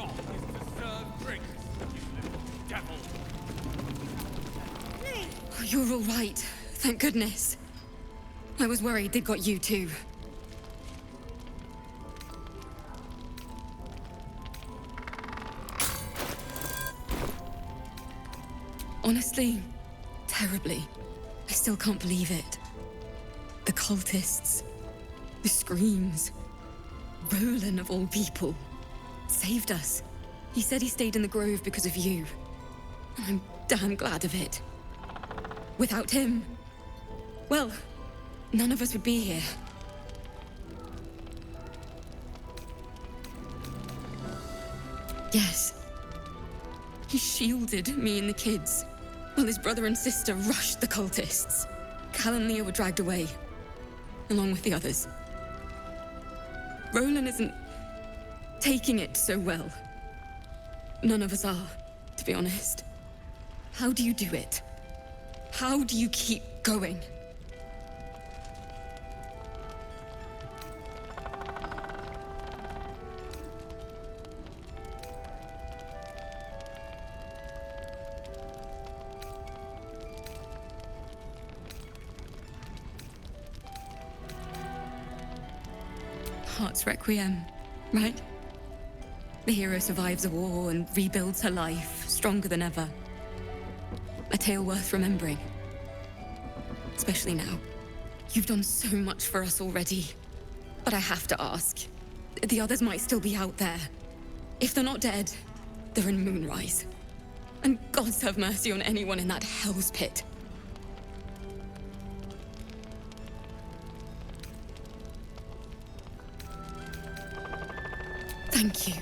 job is to serve drinks, you little devil. Oh, you're all right. Thank goodness. I was worried they'd got you too. Honestly, terribly. I still can't believe it. The cultists, the screams. Roland, of all people, saved us. He said he stayed in the grove because of you. And I'm damn glad of it. Without him, well, none of us would be here. Yes. He shielded me and the kids, while his brother and sister rushed the cultists. Cal and Leah were dragged away, along with the others. Roland isn't taking it so well. None of us are, to be honest. How do you do it? How do you keep going? Heart's Requiem, right? The hero survives a war and rebuilds her life, stronger than ever. A tale worth remembering. Especially now. You've done so much for us already. But I have to ask. The others might still be out there. If they're not dead, they're in Moonrise. And gods have mercy on anyone in that hell's pit. Thank you.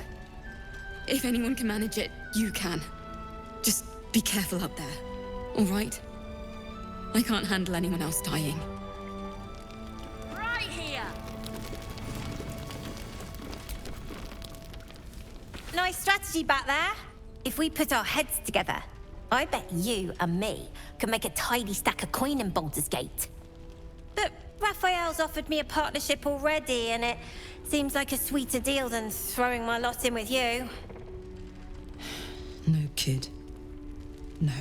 If anyone can manage it, you can. Just be careful up there, all right? I can't handle anyone else dying. Right here! Nice strategy back there. If we put our heads together, I bet you and me could make a tidy stack of coin in Baldur's Gate. But Raphael's offered me a partnership already, and it seems like a sweeter deal than throwing my lot in with you. No, kid. No.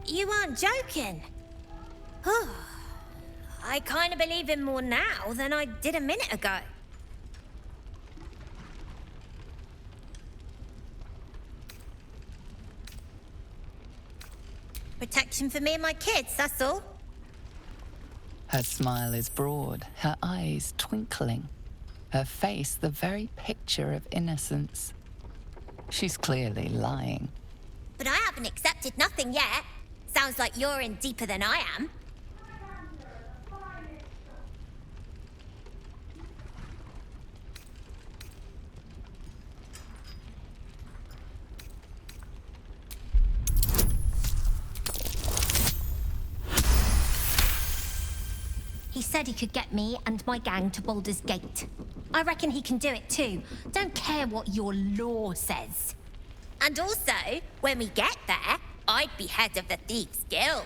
You aren't joking. I kind of believe him more now than I did a minute ago. Protection for me and my kids, that's all. Her smile is broad, her eyes twinkling, her face the very picture of innocence. She's clearly lying. But I haven't accepted nothing yet. Sounds like you're in deeper than I am. He said he could get me and my gang to Baldur's Gate. I reckon he can do it too. Don't care what your law says. And also, when we get there, I'd be head of the Thieves' Guild.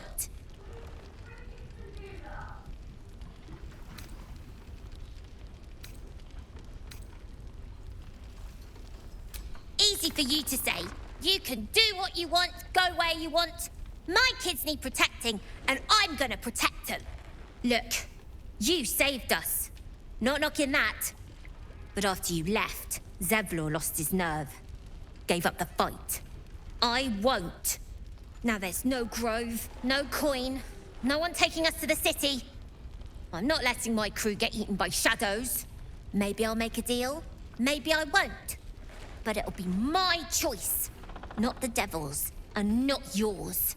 Easy for you to say. You can do what you want, go where you want. My kids need protecting, and I'm gonna protect them. Look, you saved us. Not knocking that. But after you left, Zevlor lost his nerve. gave up the fight. I won't. Now there's no grove, no coin, no one taking us to the city. I'm not letting my crew get eaten by shadows. Maybe I'll make a deal, maybe I won't. But it'll be my choice, not the devil's, and not yours.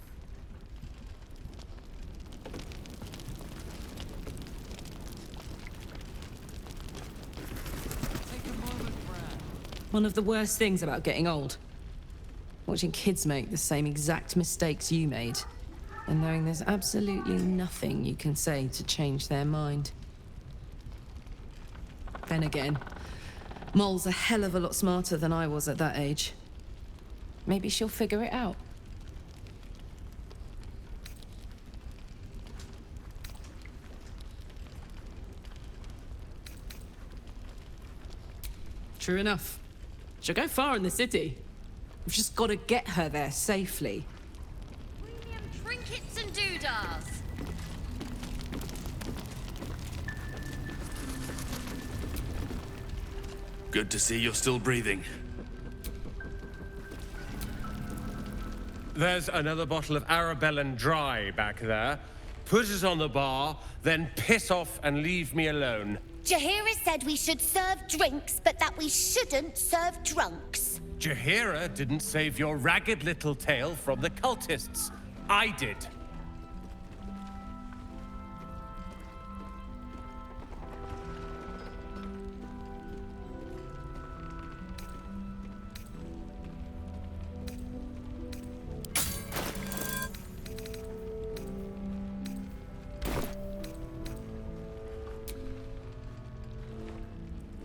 One of the worst things about getting old. Watching kids make the same exact mistakes you made, and knowing there's absolutely nothing you can say to change their mind. Then again, Mol's a hell of a lot smarter than I was at that age. Maybe she'll figure it out. True enough. She'll go far in the city. We've just got to get her there safely. Premium trinkets and doodahs. Good to see you're still breathing. There's another bottle of Arabellan Dry back there. Put it on the bar, then piss off and leave me alone. Jaheira said we should serve drinks, but that we shouldn't serve drunks. Jaheira didn't save your ragged little tail from the cultists. I did.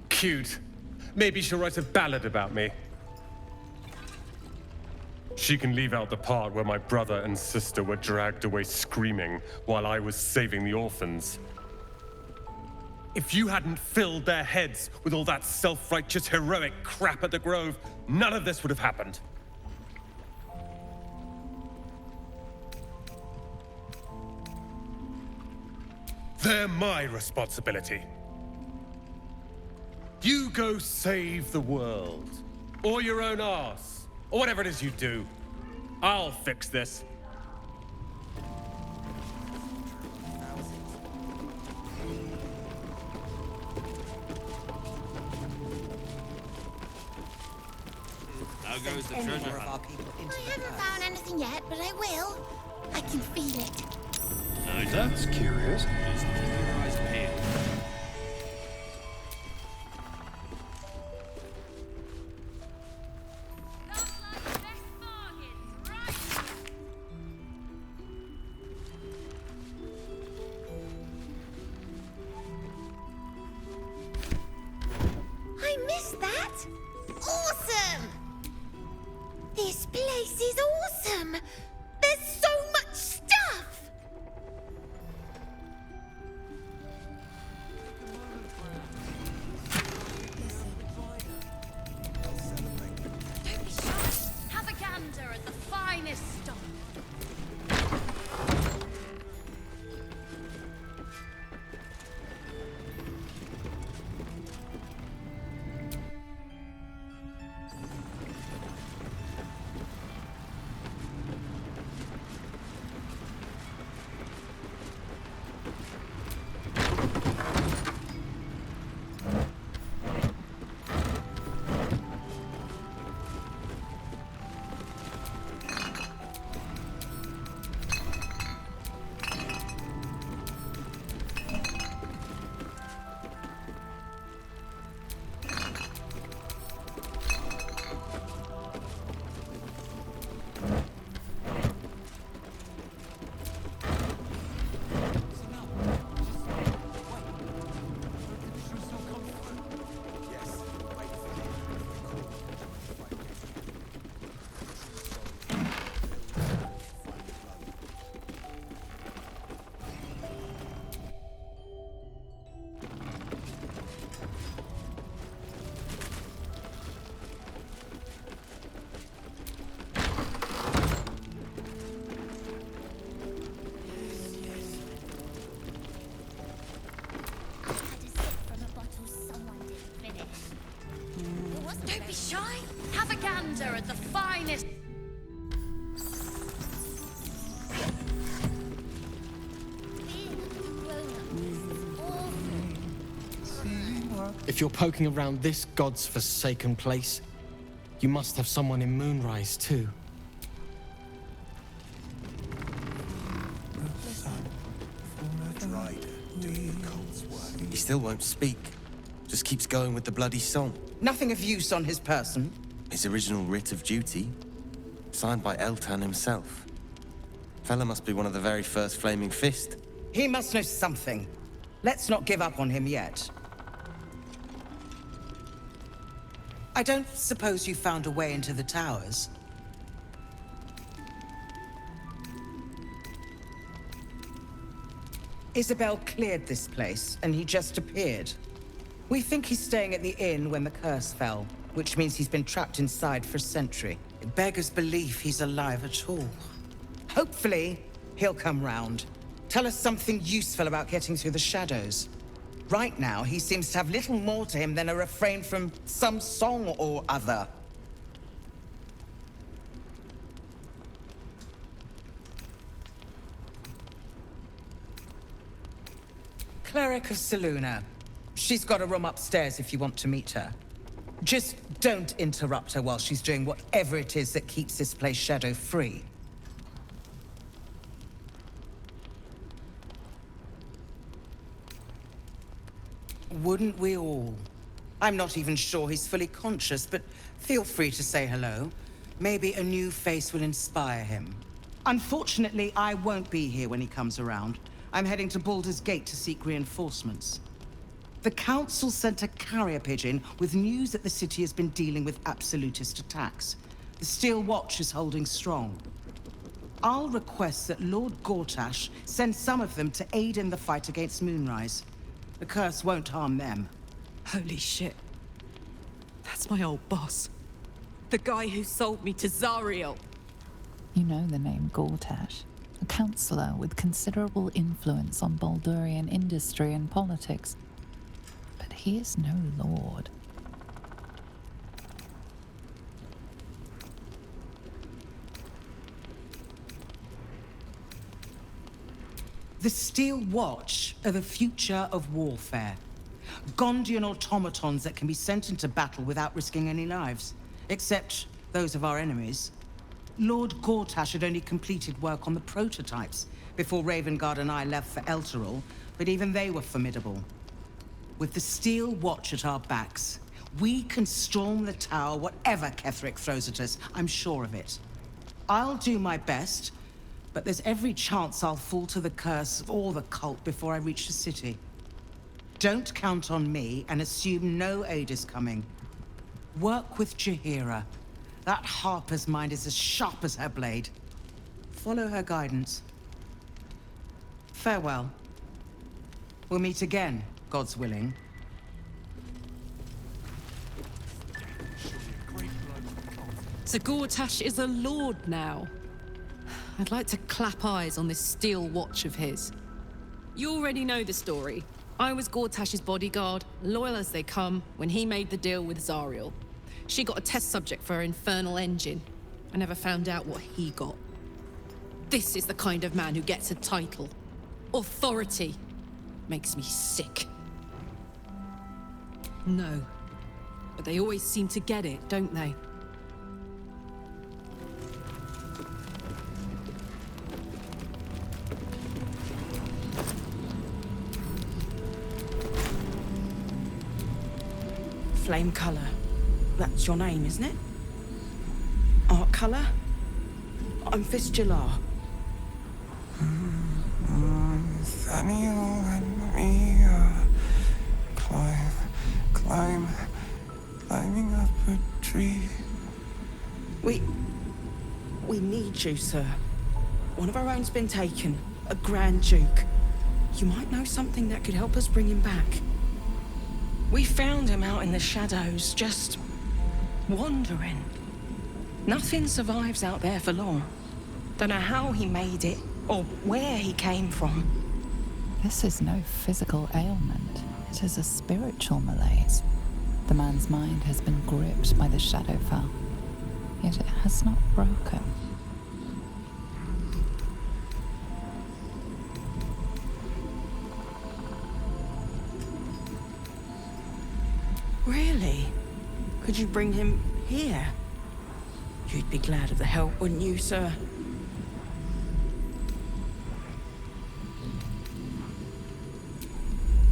Cute. Maybe she'll write a ballad about me. She can leave out the part where my brother and sister were dragged away screaming while I was saving the orphans. If you hadn't filled their heads with all that self-righteous heroic crap at the Grove, none of this would have happened. They're my responsibility. You go save the world, or your own arse, or whatever it is you do. I'll fix this. How goes the treasure hunt? I haven't found anything yet, but I will. I can feel it. Nice. That's curious. Just keep your eyes peeled. I missed that! Awesome! This place is awesome! There's so much stuff! Don't be shy. Have a gander at the finest stuff. shy? Have a gander at the finest. If you're poking around this god's forsaken place, you must have someone in Moonrise too. He still won't speak. Just keeps going with the bloody song. Nothing of use on his person. His original writ of duty, signed by Eltan himself. Fella must be one of the very first Flaming Fist. He must know something. Let's not give up on him yet. I don't suppose you found a way into the towers? Isabel cleared this place, and he just appeared. We think he's staying at the inn when the curse fell, which means he's been trapped inside for a century. It beggars belief he's alive at all. Hopefully, he'll come round. Tell us something useful about getting through the shadows. Right now, he seems to have little more to him than a refrain from some song or other. Cleric of Selûne. She's got a room upstairs if you want to meet her. Just don't interrupt her while she's doing whatever it is that keeps this place shadow-free. Wouldn't we all? I'm not even sure he's fully conscious, but feel free to say hello. Maybe a new face will inspire him. Unfortunately, I won't be here when he comes around. I'm heading to Baldur's Gate to seek reinforcements. The Council sent a carrier pigeon with news that the city has been dealing with absolutist attacks. The Steel Watch is holding strong. I'll request that Lord Gortash send some of them to aid in the fight against Moonrise. The curse won't harm them. Holy shit. That's my old boss. The guy who sold me to Zariel. You know the name Gortash, a councillor with considerable influence on Baldurian industry and politics. But he is no lord. The Steel Watch are the future of warfare. Gondian automatons that can be sent into battle without risking any lives. Except those of our enemies. Lord Gortash had only completed work on the prototypes before Ravengard and I left for Elturel, but even they were formidable. With the Steel Watch at our backs, we can storm the tower whatever Ketheric throws at us, I'm sure of it. I'll do my best, but there's every chance I'll fall to the curse or the cult before I reach the city. Don't count on me and assume no aid is coming. Work with Jaheira. That Harper's mind is as sharp as her blade. Follow her guidance. Farewell. We'll meet again, God's willing. So Gortash is a lord now. I'd like to clap eyes on this Steel Watch of his. You already know the story. I was Gortash's bodyguard, loyal as they come, when he made the deal with Zariel. She got a test subject for her infernal engine. I never found out what he got. This is the kind of man who gets a title. Authority. Makes me sick. No. But they always seem to get it, don't they? Flame Color. That's your name, isn't it? Art Color? I'm Fistula. Nathaniel and me climbing up a tree. We need you, sir. One of our own's been taken, a Grand Duke. You might know something that could help us bring him back. We found him out in the shadows, just wandering. Nothing survives out there for long. Don't know how he made it, or where he came from. This is no physical ailment. It is a spiritual malaise. The man's mind has been gripped by the Shadowfell, yet it has not broken. Really? Could you bring him here? You'd be glad of the help, wouldn't you, sir?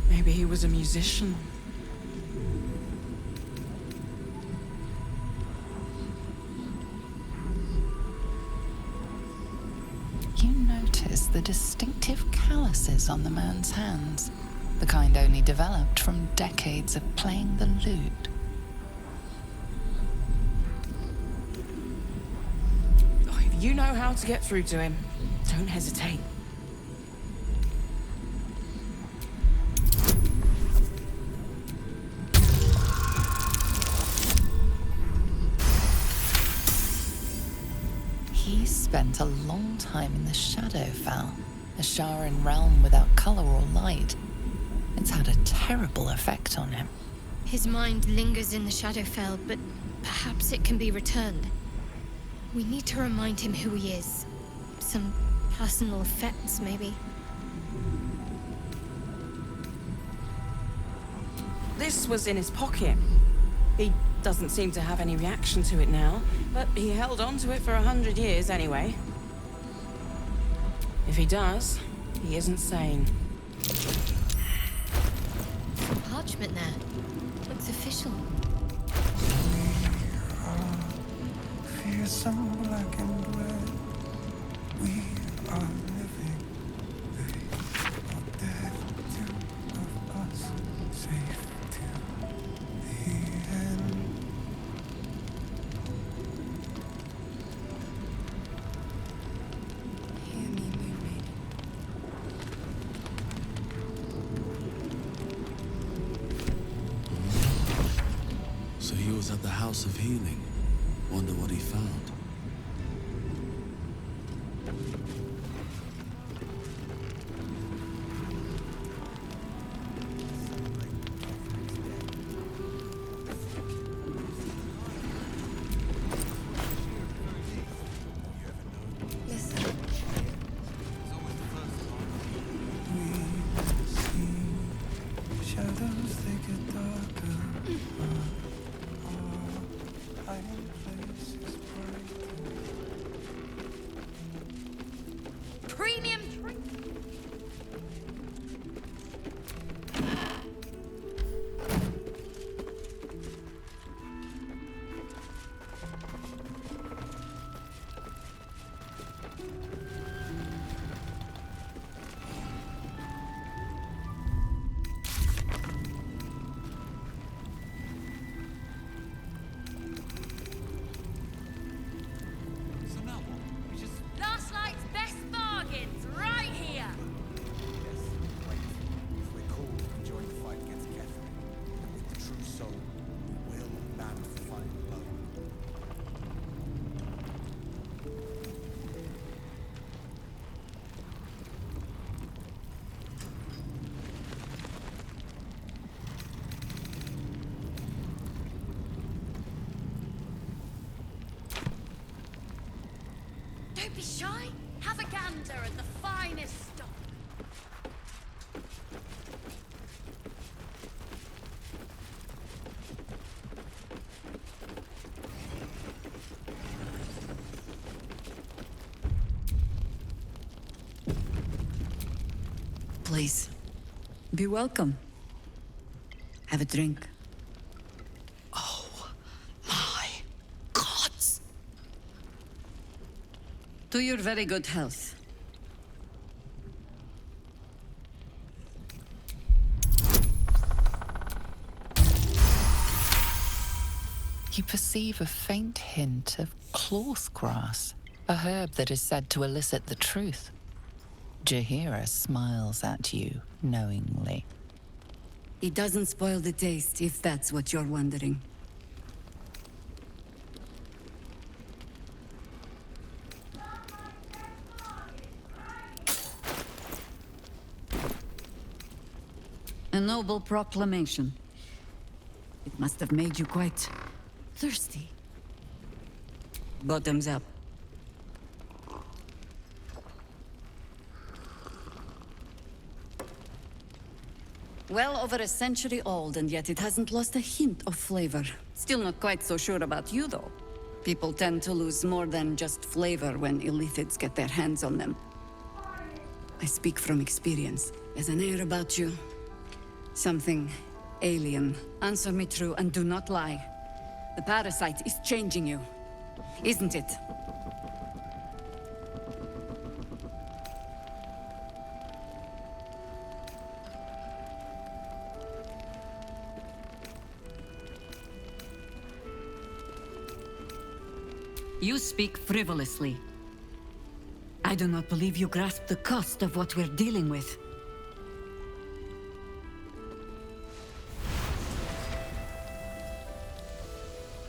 Maybe he was a musician. You notice the distinctive calluses on the man's hands, the kind only developed from decades of playing the lute. Oh, if you know how to get through to him, don't hesitate. He spent a long time in the Shadowfell, a Sharan realm without color or light. It's had a terrible effect on him. His mind lingers in the Shadowfell, but perhaps it can be returned. We need to remind him who he is. Some personal effects, maybe. This was in his pocket. He doesn't seem to have any reaction to it now, but he held on to it for 100 years anyway. If he does, he isn't sane. Some parchment there. Looks official. Fearsome black and red. We are living. They are dead. Two of us safe till the end. Hear me, mermaid. So he was at the House of Healing. Wonder what he found. Listen. We see shadows, they get darker. Our hiding place is brighter. Premium drink. So now what? We just Last night's best bargains right here. yes, wait. If we're called to join the fight against Catherine, and with the true soul, we will land the final blow. Don't be shy. Have a gander at the finest stock. Please, be welcome. Have a drink. My gods! To your very good health. You perceive a faint hint of cloth grass, a herb that is said to elicit the truth. Jahira smiles at you knowingly. It doesn't spoil the taste, if that's what you're wondering. A noble proclamation. It must have made you quite thirsty. Bottoms up. Well over a century old, and yet it hasn't lost a hint of flavor. Still not quite so sure about you, though. People tend to lose more than just flavor when illithids get their hands on them. I speak from experience. There's an air about you. Something alien. Answer me true and do not lie. The parasite is changing you, isn't it? You speak frivolously. I do not believe you grasp the cost of what we're dealing with.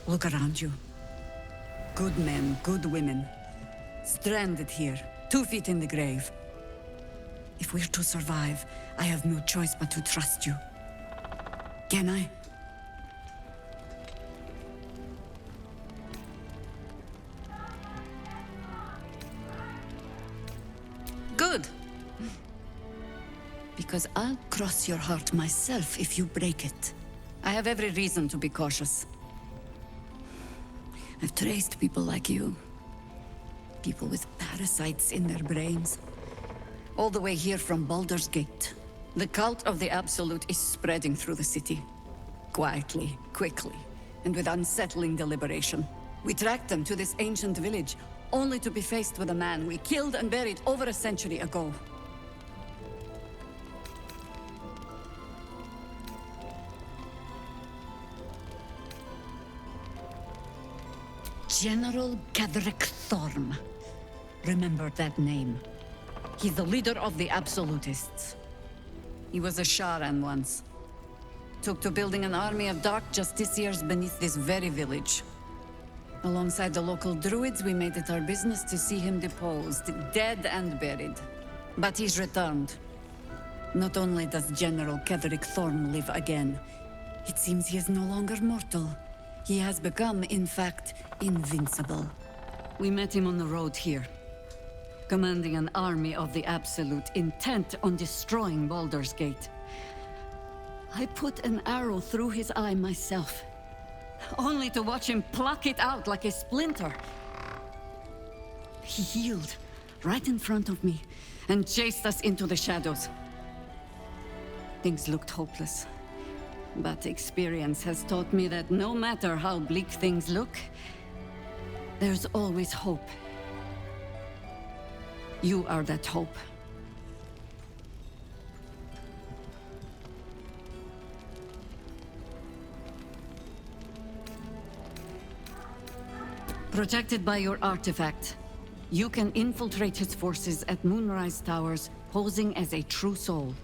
Look around you. Good men, good women. Stranded here, 2 feet in the grave. If we're to survive, I have no choice but to trust you. Can I? Good. Because I'll cross your heart myself if you break it. I have every reason to be cautious. I've traced people like you. People with parasites in their brains. All the way here from Baldur's Gate. The cult of the Absolute is spreading through the city. Quietly, quickly, and with unsettling deliberation. We tracked them to this ancient village, only to be faced with a man we killed and buried over a century ago. General Ketheric Thorm. Remember that name. He's the leader of the Absolutists. He was a Sharan once. Took to building an army of dark justiciars beneath this very village. Alongside the local druids, we made it our business to see him deposed, dead and buried. But he's returned. Not only does General Ketheric Thorm live again, it seems he is no longer mortal. He has become, in fact, invincible. We met him on the road here, commanding an army of the Absolute, intent on destroying Baldur's Gate. I put an arrow through his eye myself, only to watch him pluck it out like a splinter. He healed right in front of me and chased us into the shadows. Things looked hopeless. But experience has taught me that no matter how bleak things look, there's always hope. You are that hope. Protected by your artifact, you can infiltrate his forces at Moonrise Towers, posing as a true soul.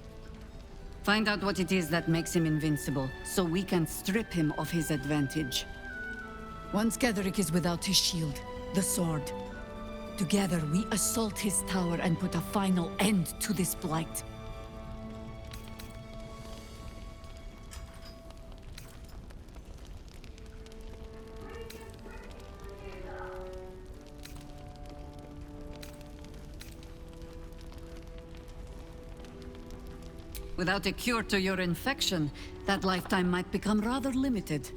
Find out what it is that makes him invincible, so we can strip him of his advantage. Once Ketheric is without his shield, the sword, together we assault his tower and put a final end to this blight. Without a cure to your infection, that lifetime might become rather limited.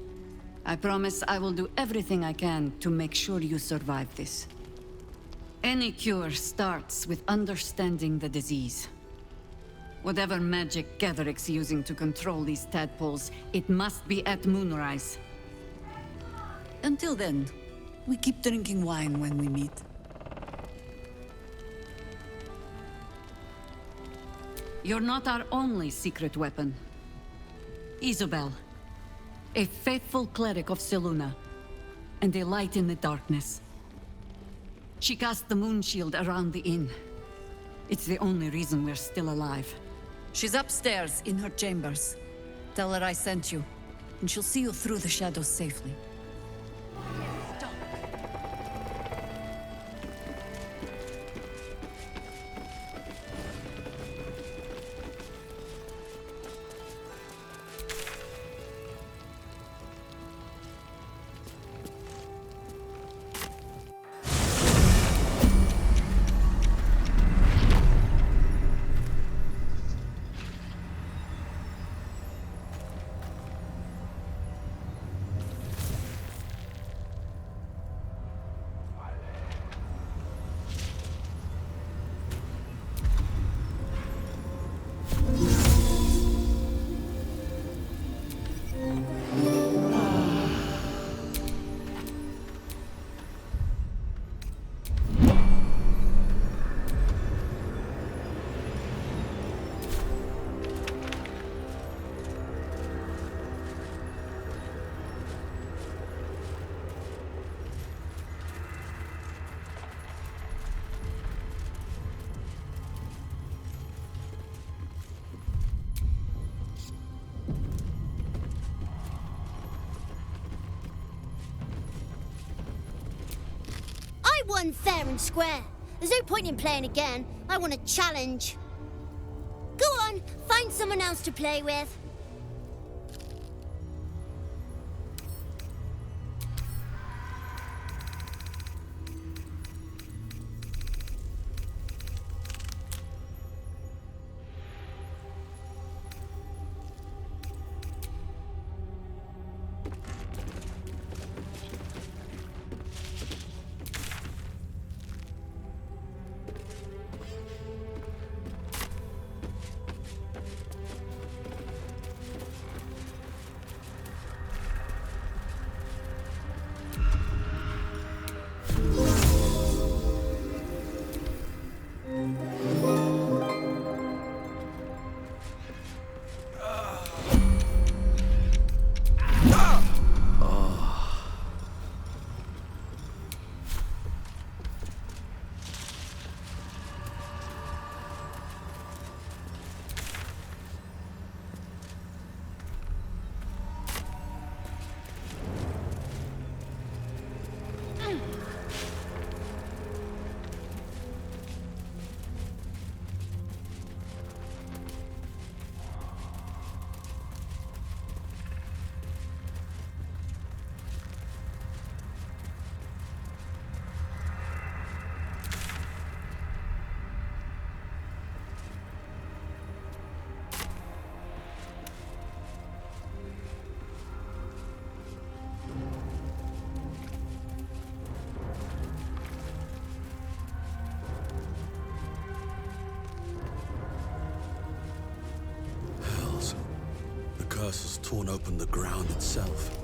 I promise I will do everything I can to make sure you survive this. Any cure starts with understanding the disease. Whatever magic Ketheric's using to control these tadpoles, it must be at Moonrise. Until then, we keep drinking wine when we meet. You're not our only secret weapon. Isobel, a faithful cleric of Selûne, and a light in the darkness. She cast the moon shield around the inn. It's the only reason we're still alive. She's upstairs in her chambers. Tell her I sent you, and she'll see you through the shadows safely. won fair and square. There's no point in playing again. I want a challenge. Go on, find someone else to play with. The curse has torn open the ground itself.